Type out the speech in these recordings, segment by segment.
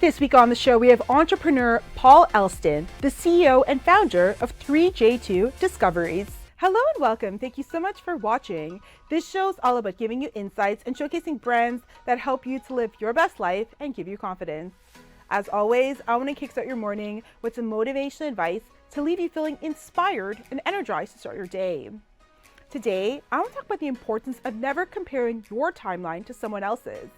This week on the show, we have entrepreneur Paul Elleston, the CEO and founder of 3J2 Discoveries. Hello and welcome. Thank you so much for watching. This show is all about giving you insights and showcasing brands that help you to live your best life and give you confidence. As always, I want to kickstart your morning with some motivation advice to leave you feeling inspired and energized to start your day. Today, I want to talk about the importance of never comparing your timeline to someone else's.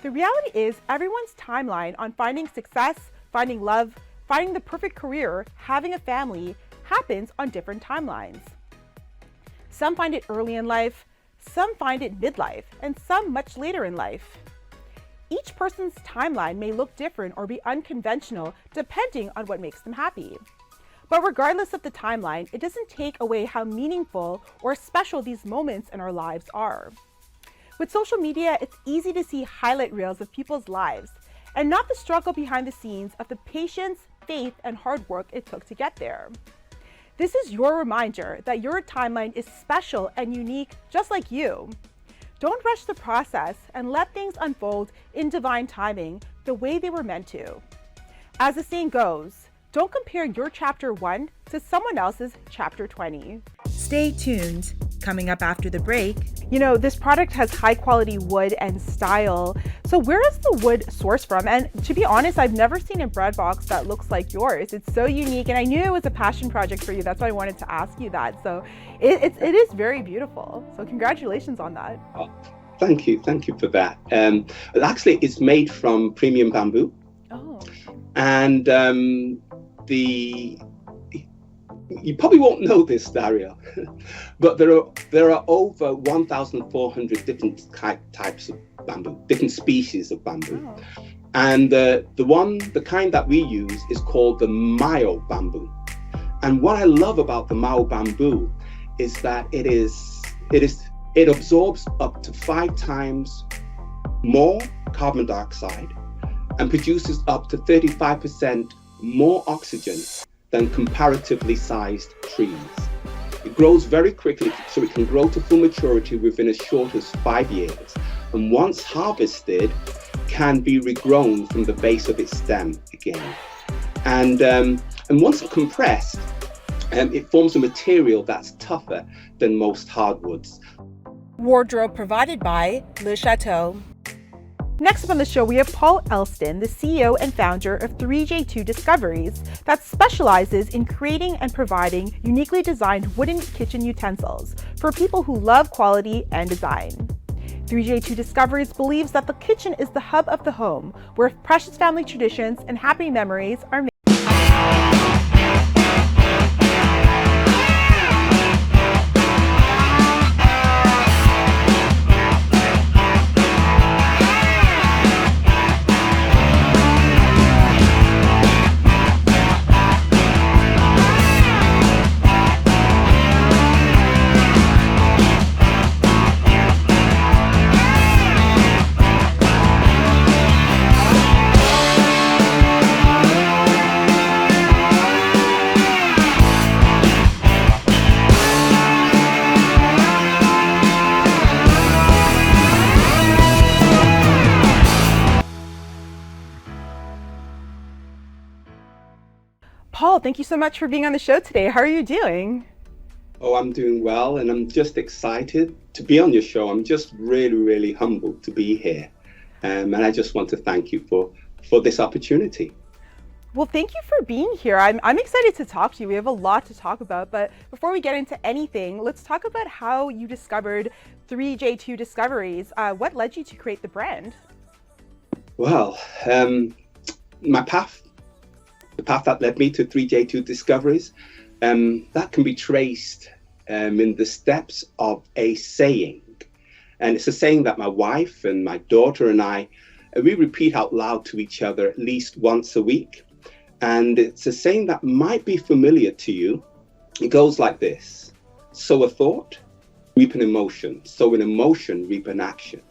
The reality is everyone's timeline on finding success, finding love, finding the perfect career, having a family happens on different timelines. Some find it early in life, some find it midlife, and some much later in life. Each person's timeline may look different or be unconventional depending on what makes them happy. But regardless of the timeline, it doesn't take away how meaningful or special these moments in our lives are. With social media, it's easy to see highlight reels of people's lives and not the struggle behind the scenes of the patience, faith, and hard work it took to get there. This is your reminder that your timeline is special and unique just like you. Don't rush the process and let things unfold in divine timing the way they were meant to. As the saying goes, don't compare your chapter 1 to someone else's chapter 20. Stay tuned. Coming up after the break. You know, this product has high quality wood and style. So where is the wood sourced from? And to be honest, I've never seen a bread box that looks like yours. It's so unique. And I knew it was a passion project for you. That's why I wanted to ask you that. So it is very beautiful. So congratulations on that. Oh, thank you. Thank you for that. Actually, it's made from premium bamboo. Oh. And you probably won't know this, Darriel, but there are over 1,400 different types of bamboo, different species of bamboo. Oh. And the kind that we use is called the Mao bamboo. And what I love about the Mao bamboo is that it absorbs up to 5 times more carbon dioxide and produces up to 35% more oxygen than comparatively sized trees. It grows very quickly, so it can grow to full maturity within as short as 5 years, and once harvested, can be regrown from the base of its stem again. And once compressed, it forms a material that's tougher than most hardwoods. Wardrobe provided by Le Chateau. Next up on the show, we have Paul Elleston, the CEO and founder of 3J2 Discoveries, that specializes in creating and providing uniquely designed wooden kitchen utensils for people who love quality and design. 3J2 Discoveries believes that the kitchen is the hub of the home, where precious family traditions and happy memories are made. Paul, thank you so much for being on the show today. How are you doing? Oh, I'm doing well, and I'm just excited to be on your show. I'm just really, really humbled to be here. And I just want to thank you for this opportunity. Well, thank you for being here. I'm excited to talk to you. We have a lot to talk about, but before we get into anything, let's talk about how you discovered 3J2 Discoveries. What led you to create the brand? Well, the path that led me to 3J2 Discoveries, that can be traced in the steps of a saying. And it's a saying that my wife and my daughter and I, we repeat out loud to each other at least once a week. And it's a saying that might be familiar to you. It goes like this: sow a thought, reap an emotion. Sow an emotion, reap an action.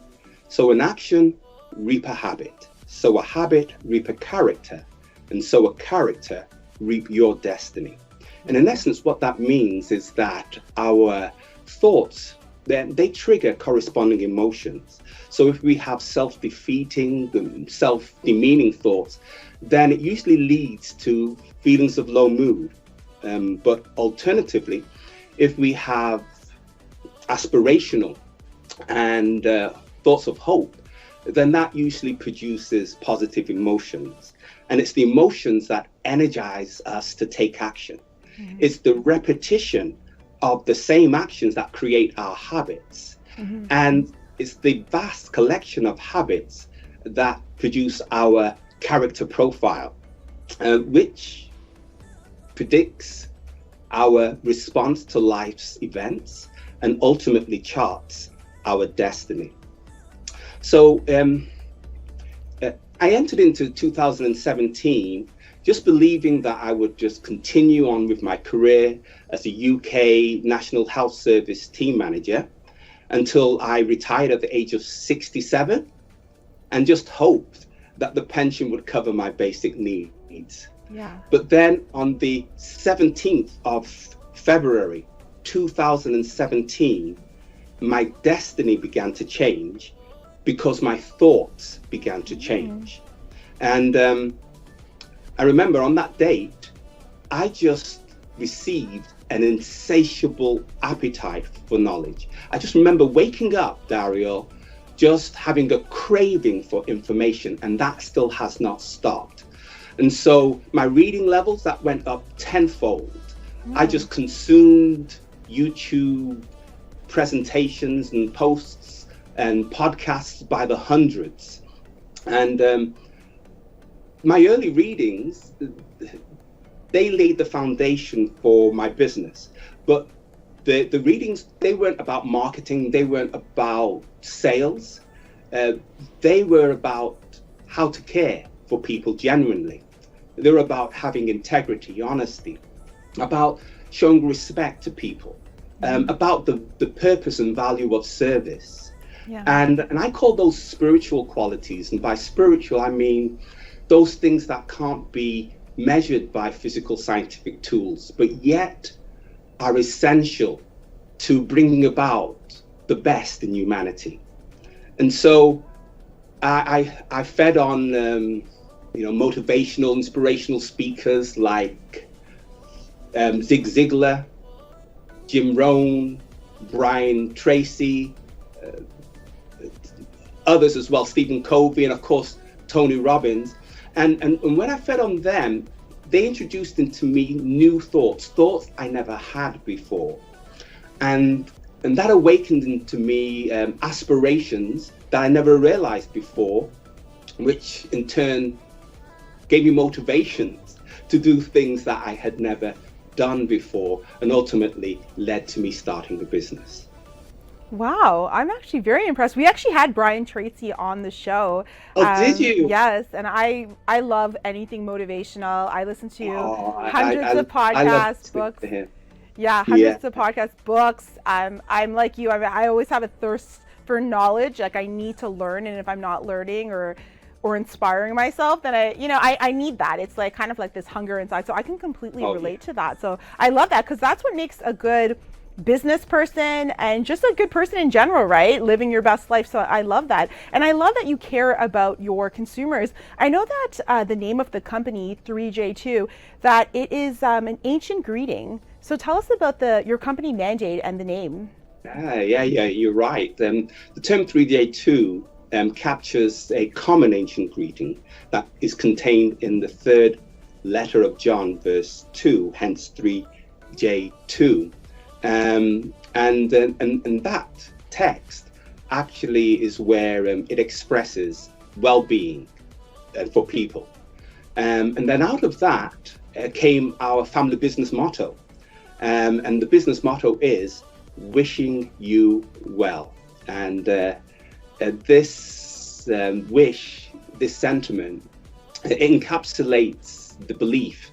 Sow an action, reap a habit. Sow a habit, reap a character. And sow a character, reap your destiny. And in essence, what that means is that our thoughts then they trigger corresponding emotions. So if we have self-defeating, self-demeaning thoughts, then it usually leads to feelings of low mood. But alternatively, if we have aspirational and thoughts of hope, then that usually produces positive emotions. And it's the emotions that energize us to take action. Mm-hmm. It's the repetition of the same actions that create our habits. Mm-hmm. And it's the vast collection of habits that produce our character profile, which predicts our response to life's events and ultimately charts our destiny. So I entered into 2017 just believing that I would just continue on with my career as a UK National Health Service team manager until I retired at the age of 67, and just hoped that the pension would cover my basic needs. Yeah. But then on the 17th of February 2017, my destiny began to change because my thoughts began to change. And I remember on that date, I just received an insatiable appetite for knowledge. I just remember waking up, Darriel, just having a craving for information, and that still has not stopped. And so my reading levels, that went up tenfold. I just consumed YouTube presentations and posts and podcasts by the hundreds. And my early readings, they laid the foundation for my business. But the readings, they weren't about marketing, they weren't about sales. They were about how to care for people genuinely. They were about having integrity, honesty, about showing respect to people, about the purpose and value of service. Yeah. And I call those spiritual qualities. And by spiritual, I mean those things that can't be measured by physical scientific tools, but yet are essential to bringing about the best in humanity. And so I fed on motivational, inspirational speakers like Zig Ziglar, Jim Rohn, Brian Tracy, others as well, Stephen Covey, and of course Tony Robbins. And when I fed on them, they introduced into me new thoughts I never had before. And that awakened into me aspirations that I never realized before, which in turn gave me motivations to do things that I had never done before, and ultimately led to me starting a business. Wow, I'm actually very impressed. We actually had Brian Tracy on the show. Oh, did you? Yes, and I love anything motivational. I listen to hundreds of podcasts, books. Yeah, hundreds of podcasts, books. I'm like you. I always have a thirst for knowledge. Like I need to learn, and if I'm not learning or inspiring myself, then I need that. It's like kind of like this hunger inside. So I can completely relate to that. So I love that, because that's what makes a good business person and just a good person in general, right? Living your best life. So I love that. And I love that you care about your consumers. I know that the name of the company, 3J2, that it is an ancient greeting. So tell us about your company mandate and the name. Yeah, you're right. The term 3J2 captures a common ancient greeting that is contained in the third letter of John, verse 2, hence 3J2. And that text actually is where it expresses well-being for people. And then out of that came our family business motto. And the business motto is wishing you well. And this wish, this sentiment, encapsulates the belief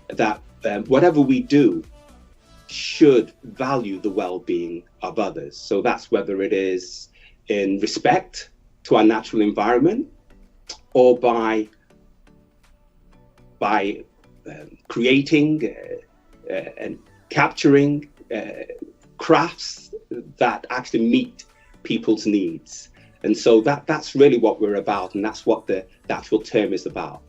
that whatever we do should value the well-being of others. So that's whether it is in respect to our natural environment, or by creating and capturing crafts that actually meet people's needs. And so that's really what we're about, and that's what the actual term is about.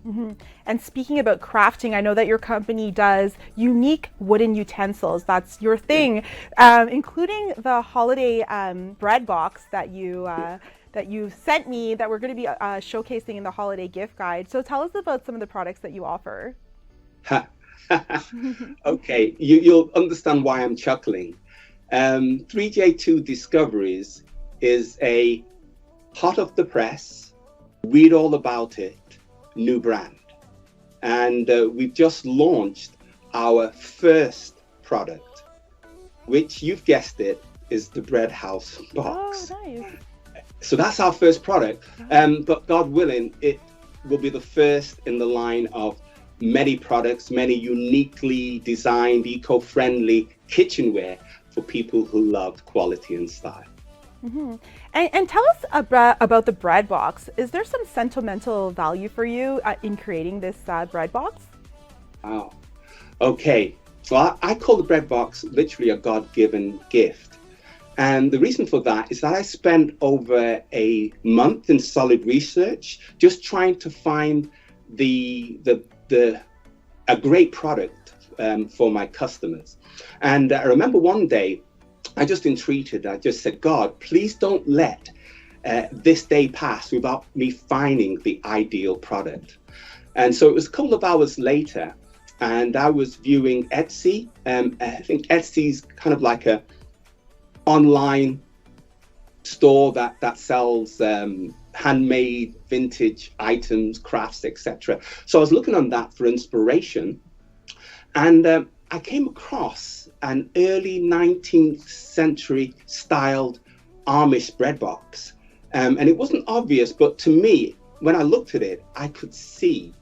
Mm-hmm. And speaking about crafting, I know that your company does unique wooden utensils. That's your thing, including the holiday bread box that you sent me that we're going to be showcasing in the holiday gift guide. So tell us about some of the products that you offer. Okay, you'll understand why I'm chuckling. 3J2 Discoveries is a hot off the press, read all about it, new brand. And we've just launched our first product, which you've guessed it, is the Bread House box. Oh, nice. So that's our first product. But God willing, it will be the first in the line of many products, many uniquely designed, eco-friendly kitchenware for people who love quality and style. Mm-hmm. And tell us about the bread box. Is there some sentimental value for you in creating this bread box? Wow. Okay. Well, I call the bread box literally a God-given gift. And the reason for that is that I spent over a month in solid research, just trying to find a great product for my customers. And I remember one day, I just entreated, I just said, God, please don't let this day pass without me finding the ideal product. And so it was a couple of hours later, and I was viewing Etsy. I think Etsy's kind of like a online store that sells handmade vintage items, crafts, etc. So I was looking on that for inspiration, and I came across an early 19th century styled Amish bread box. And it wasn't obvious, but to me, when I looked at it, I could see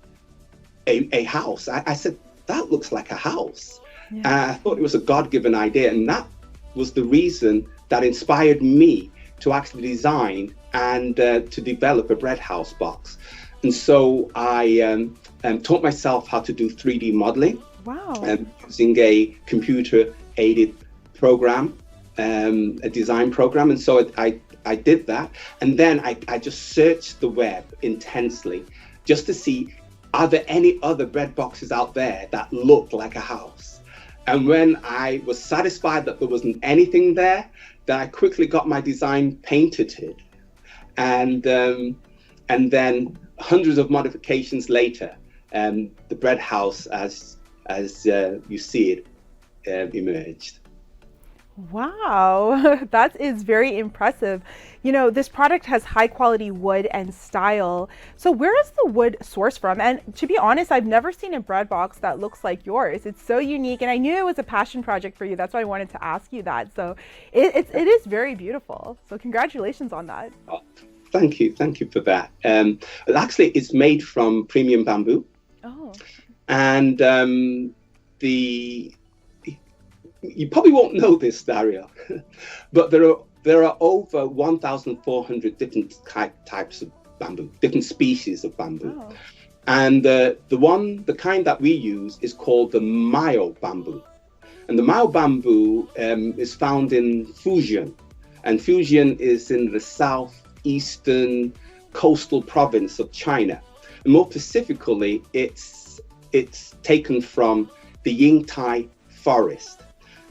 a house. I said, that looks like a house. Yeah. I thought it was a God-given idea. And that was the reason that inspired me to actually design and to develop a bread house box. And so I taught myself how to do 3D modeling. Wow. Using a computer-aided program, a design program. And so I did that. And then I just searched the web intensely just to see, are there any other bread boxes out there that look like a house? And when I was satisfied that there wasn't anything there, then I quickly got my design patented. And then hundreds of modifications later, the bread house, as you see it, emerged. Wow, that is very impressive. You know, this product has high quality wood and style. So where is the wood sourced from? And to be honest, I've never seen a bread box that looks like yours. It's so unique, and I knew it was a passion project for you. That's why I wanted to ask you that. So it is very beautiful. So congratulations on that. Oh, thank you for that. Actually, it's made from premium bamboo. Oh. And you probably won't know this, Darriel, but there are over 1,400 different types of bamboo, different species of bamboo. Oh. And the kind that we use is called the Mao bamboo. And the Mao bamboo is found in Fujian. And Fujian is in the southeastern coastal province of China. And more specifically, it's taken from the Yingtai forest.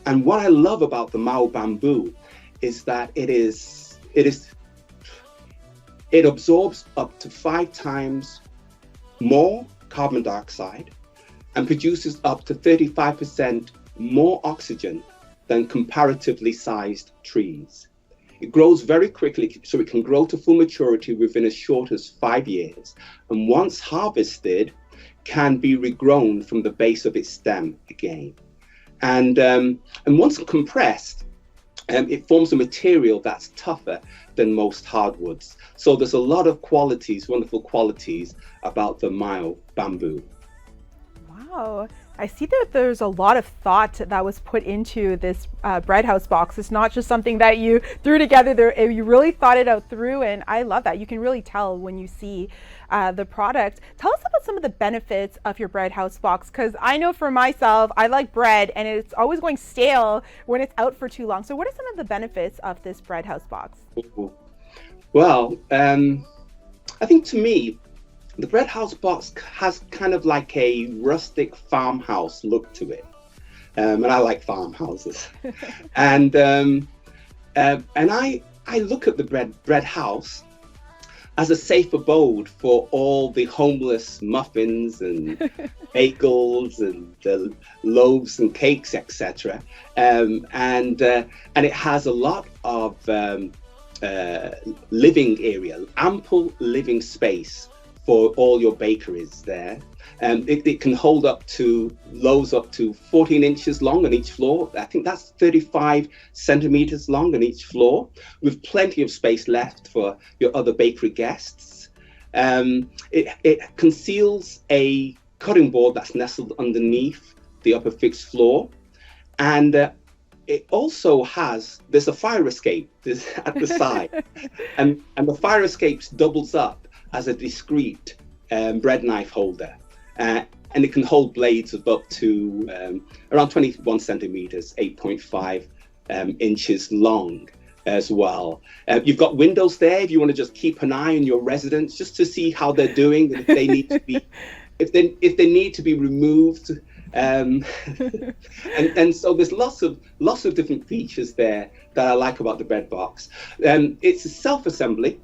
And what I love about the Mao bamboo is that it absorbs up to 5 times more carbon dioxide and produces up to 35% more oxygen than comparatively sized trees. It grows very quickly, so it can grow to full maturity within as short as 5 years. And once harvested, can be regrown from the base of its stem again. And once compressed, it forms a material that's tougher than most hardwoods. So there's a lot of qualities, wonderful qualities about the Mao bamboo. Wow. I see that there's a lot of thought that was put into this bread house box. It's not just something that you threw together there. You really thought it out through, and I love that. You can really tell when you see the product. Tell us about some of the benefits of your bread house box, because I know for myself, I like bread and it's always going stale when it's out for too long. So what are some of the benefits of this bread house box? Well, I think to me, the bread house box has kind of like a rustic farmhouse look to it, and I like farmhouses. and I look at the bread house as a safe abode for all the homeless muffins and bagels and the loaves and cakes, etc. And it has a lot of living area, ample living space for all your bakeries there. It can hold up to loaves up to 14 inches long on each floor. I think that's 35 centimeters long on each floor, with plenty of space left for your other bakery guests. It conceals a cutting board that's nestled underneath the upper fixed floor. And it also there's a fire escape at the side. and the fire escape doubles up as a discrete bread knife holder. And it can hold blades of up to around 21 centimeters, 8.5 inches long as well. You've got windows there if you want to just keep an eye on your residents, just to see how they're doing, and if they need to be, if they need to be removed. And so there's lots of different features there that I like about the bread box. It's a self-assembly.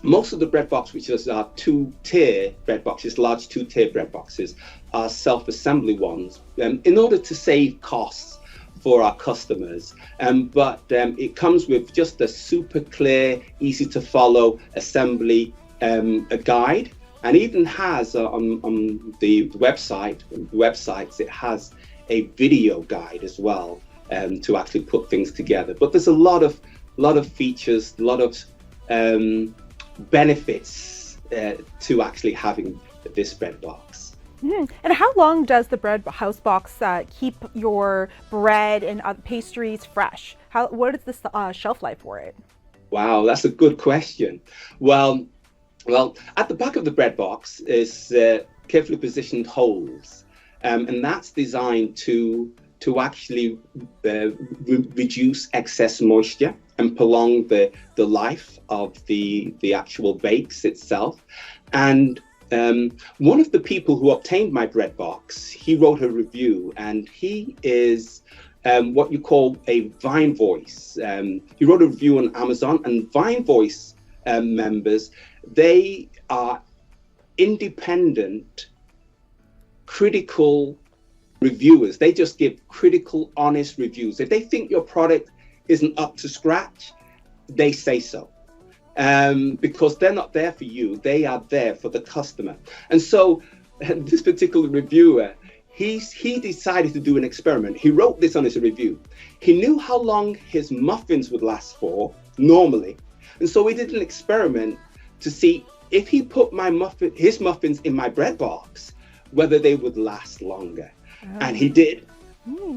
Most of the bread box, which are two-tier bread boxes, large two-tier bread boxes, are self-assembly ones, in order to save costs for our customers. But it comes with just a super clear, easy to follow assembly a guide, and even has on the websites, it has a video guide as well to actually put things together. But there's a lot of features, a lot of benefits to actually having this bread box. And how long does the bread house box keep your bread and pastries fresh? What is the shelf life for it? Wow, that's a good question. Well, at the back of the bread box is carefully positioned holes, and that's designed to actually reduce excess moisture and prolong the life of the actual bakes itself. And one of the people who obtained my bread box, he wrote a review, and he is what you call a Vine Voice. He wrote a review on Amazon, and Vine Voice members, they are independent, critical reviewers. They just give critical, honest reviews. If they think your product isn't up to scratch, they say so, because they're not there for you, they are there for the customer. And so this particular reviewer, he decided to do an experiment. He wrote this on his review. He knew how long his muffins would last for normally, and so he did an experiment to see if he put his muffins in my bread box, whether they would last longer. And he did.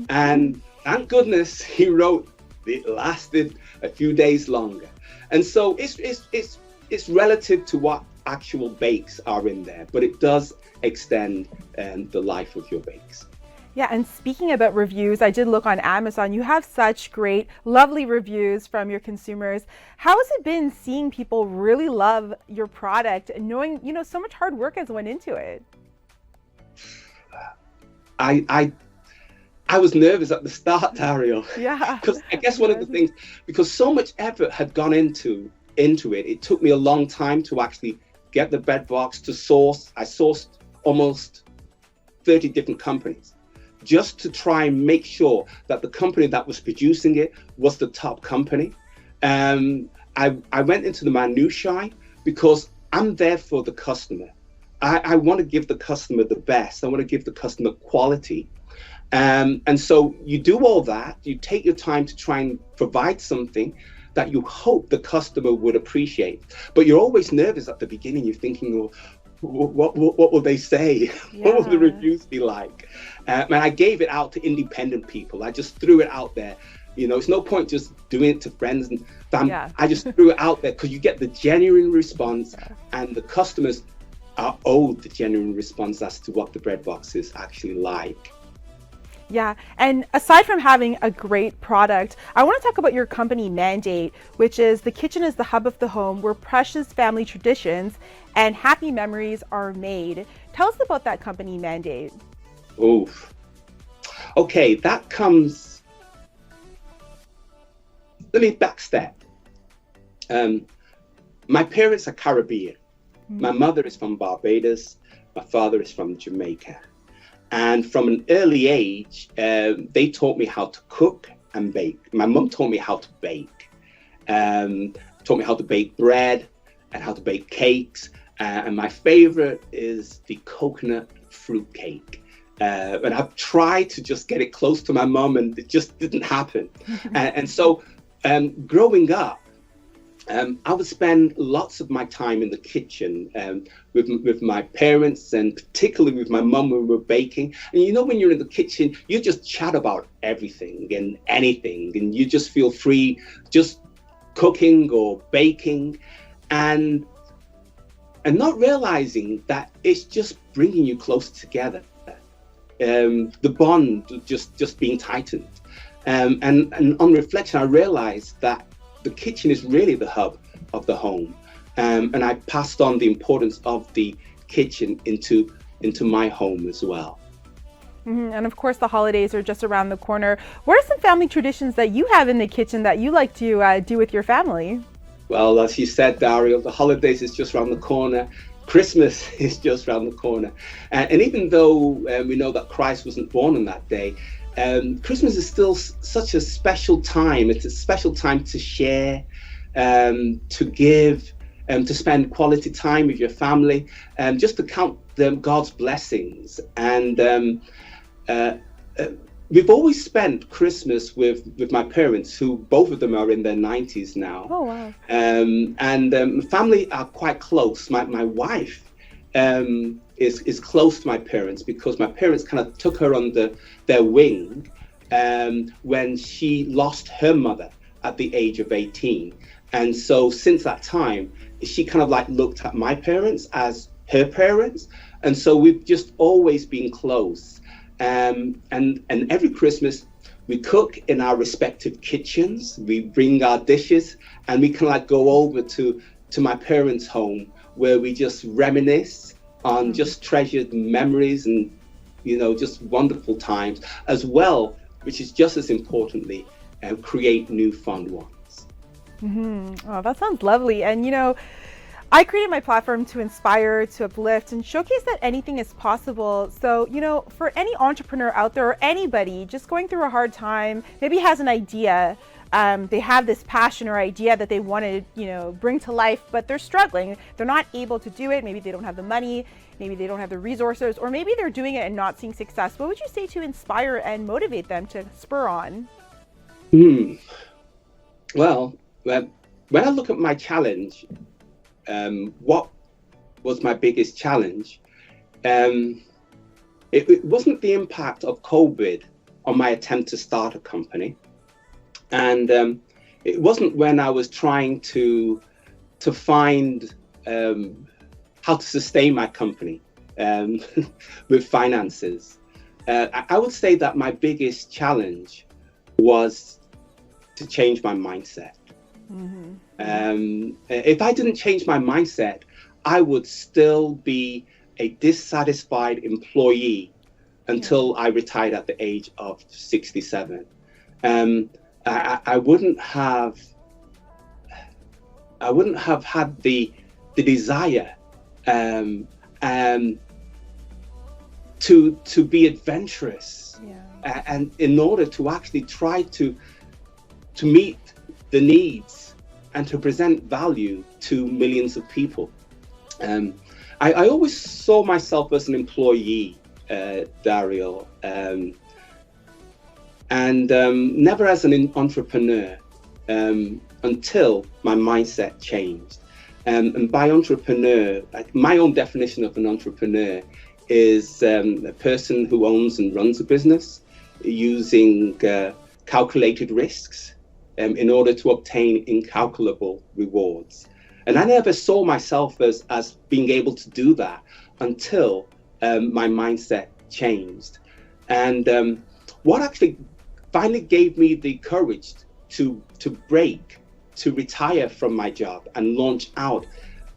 And thank goodness he wrote it lasted a few days longer. And so it's relative to what actual bakes are in there, but it does extend the life of your bakes. Yeah, and speaking about reviews, I did look on Amazon. You have such great, lovely reviews from your consumers. How has it been seeing people really love your product and knowing, so much hard work has went into it? I was nervous at the start, Darriel. Yeah. Because I guess one of the things, because so much effort had gone into it, it took me a long time to actually get the bread box to source. I sourced almost 30 different companies just to try and make sure that the company that was producing it was the top company. I went into the minutiae because I'm there for the customer. I want to give the customer the best. I want to give the customer quality. And so you do all that, you take your time to try and provide something that you hope the customer would appreciate. But you're always nervous at the beginning. You're thinking, well, what will they say? What will the Yeah. reviews be like? And I gave it out to independent people. I just threw it out there. It's no point just doing it to friends and family. Yeah. I just threw it out there because you get the genuine response, and the customers are owed the genuine response as to what the bread box is actually like. Yeah, and aside from having a great product, I want to talk about your company mandate, which is the kitchen is the hub of the home where precious family traditions and happy memories are made. Tell us about that company mandate. Oof. Okay, that comes. Let me backstep. My parents are Caribbean. My mother is from Barbados. My father is from Jamaica. And from an early age, they taught me how to cook and bake. My mum taught me how to bake, taught me how to bake bread and how to bake cakes. And my favorite is the coconut fruit cake. And I've tried to just get it close to my mum, and it just didn't happen. And so growing up, I would spend lots of my time in the kitchen with my parents, and particularly with my mum when we were baking. And when you're in the kitchen, you just chat about everything and anything, and you just feel free just cooking or baking, and not realizing that it's just bringing you closer together. The bond just being tightened. And on reflection, I realized that the kitchen is really the hub of the home. And I passed on the importance of the kitchen into my home as well. And of course, the holidays are just around the corner. What are some family traditions that you have in the kitchen that you like to do with your family? Well, as you said, Darriel, the holidays is just around the corner. Christmas is just around the corner. And even though we know that Christ wasn't born on that day, Christmas is still such a special time. It's a special time to share, to give, to spend quality time with your family, just to count God's blessings. And we've always spent Christmas with my parents, who both of them are in their 90s now. Oh, wow. And family are quite close. My wife is close to my parents because my parents kind of took her under their wing when she lost her mother at the age of 18. And so since that time, she kind of like looked at my parents as her parents. And so we've just always been close. And every Christmas, we cook in our respective kitchens. We bring our dishes, and we can like go over to my parents' home, where we just reminisce on just treasured memories and, just wonderful times as well, which is just as importantly, create new fun ones. Oh, that sounds lovely. And, I created my platform to inspire, to uplift, and showcase that anything is possible. So, for any entrepreneur out there or anybody just going through a hard time, maybe has an idea, they have this passion or idea that they want to, bring to life, but they're struggling. They're not able to do it. Maybe they don't have the money. Maybe they don't have the resources, or maybe they're doing it and not seeing success. What would you say to inspire and motivate them to spur on? Well, when I look at my challenge, what was my biggest challenge? It wasn't the impact of COVID on my attempt to start a company. And it wasn't when I was trying to find how to sustain my company with finances. I would say that my biggest challenge was to change my mindset. If I didn't change my mindset, I would still be a dissatisfied employee until I retired at the age of 67. I wouldn't have had the desire to be adventurous, and in order to actually try to meet the needs and to present value to millions of people. I always saw myself as an employee, Darriel, and never as an entrepreneur, until my mindset changed. And by entrepreneur, my own definition of an entrepreneur is a person who owns and runs a business using calculated risks in order to obtain incalculable rewards. And I never saw myself as being able to do that until my mindset changed. And what actually finally gave me the courage to retire from my job and launch out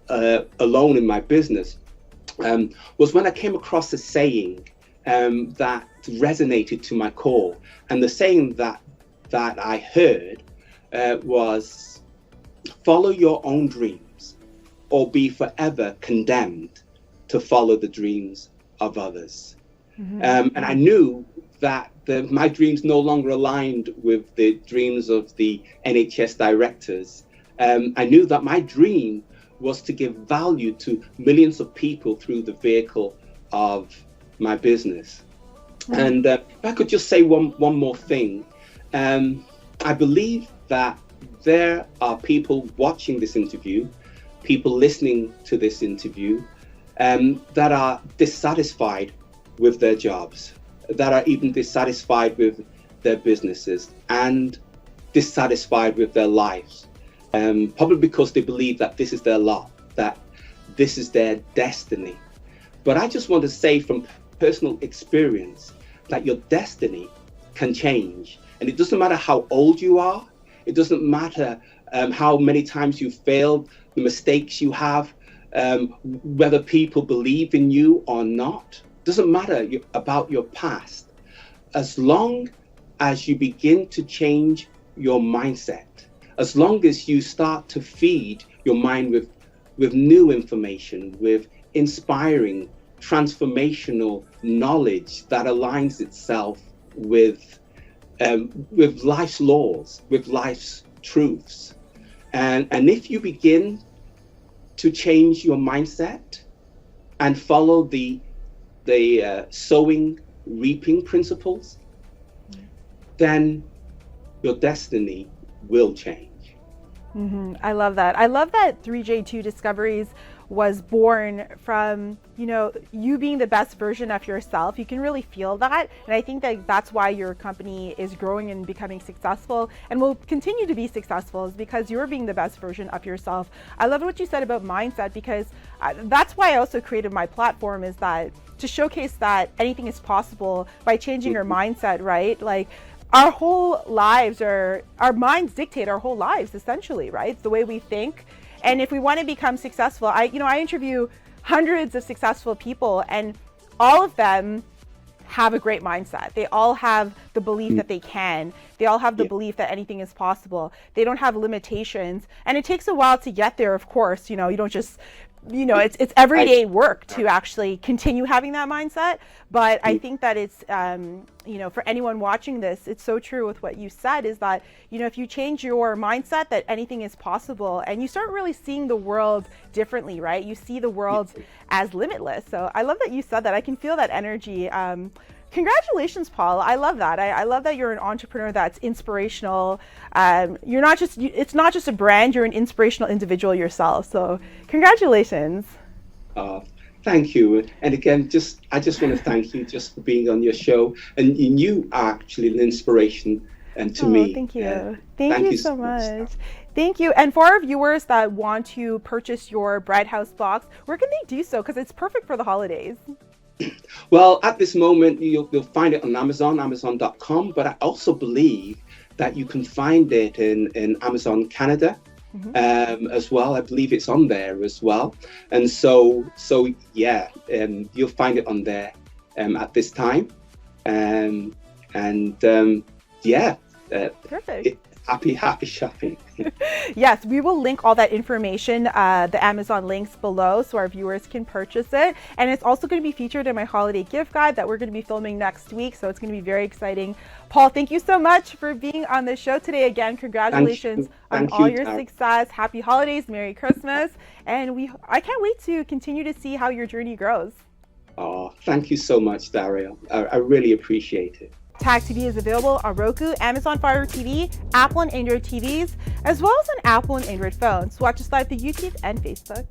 alone in my business was when I came across a saying that resonated to my core. And the saying that I heard was, follow your own dreams or be forever condemned to follow the dreams of others. Mm-hmm. And I knew that my dreams no longer aligned with the dreams of the NHS directors. I knew that my dream was to give value to millions of people through the vehicle of my business. Mm-hmm. And if I could just say one more thing, I believe that there are people watching this interview, people listening to this interview, that are dissatisfied with their jobs, that are even dissatisfied with their businesses and dissatisfied with their lives, probably because they believe that this is their lot, that this is their destiny. But I just want to say from personal experience that your destiny can change. And it doesn't matter how old you are. It doesn't matter how many times you failed, the mistakes you have, whether people believe in you or not. It doesn't matter about your past. As long as you begin to change your mindset, as long as you start to feed your mind with new information, with inspiring, transformational knowledge that aligns itself with life's laws, with life's truths. And if you begin to change your mindset and follow the sowing, reaping principles, then your destiny will change. Mm-hmm. I love that. I love that 3J2 Discoveries was born from, you being the best version of yourself. You can really feel that. And I think that that's why your company is growing and becoming successful and will continue to be successful, is because you're being the best version of yourself. I love what you said about mindset, because that's why I also created my platform, is that to showcase that anything is possible by changing your mindset, right? Like, our whole lives our minds dictate our whole lives, essentially, right? It's the way we think. And if we want to become successful, I interview hundreds of successful people, and all of them have a great mindset. They all have the belief that they can. They all have the belief that anything is possible. They don't have limitations. And it takes a while to get there, of course. You don't just, it's everyday work to actually continue having that mindset. But I think that it's, for anyone watching this, it's so true with what you said, is that, if you change your mindset that anything is possible, and you start really seeing the world differently, right? You see the world as limitless. So I love that you said that. I can feel that energy. Congratulations, Paul. I love that. I love that you're an entrepreneur that's inspirational. It's not just a brand, you're an inspirational individual yourself. So congratulations. Thank you. And again, I just want to thank you just for being on your show. And you are actually an inspiration to me. Thank you. Thank you so much. Thank you. And for our viewers that want to purchase your Bread House box, where can they do so? Because it's perfect for the holidays. Well, at this moment, you'll find it on Amazon.com, but I also believe that you can find it in Amazon Canada as well. I believe it's on there as well. And so you'll find it on there at this time. Perfect. Happy shopping. Yes, we will link all that information, the Amazon links below, so our viewers can purchase it. And it's also going to be featured in my holiday gift guide that we're going to be filming next week. So it's going to be very exciting. Paul, thank you so much for being on the show today. Again, congratulations on all your success. Happy holidays, Merry Christmas. And I can't wait to continue to see how your journey grows. Oh, thank you so much, Darriel. I really appreciate it. Tag TV is available on Roku, Amazon Fire TV, Apple and Android TVs, as well as on Apple and Android phones. Watch us live through YouTube and Facebook.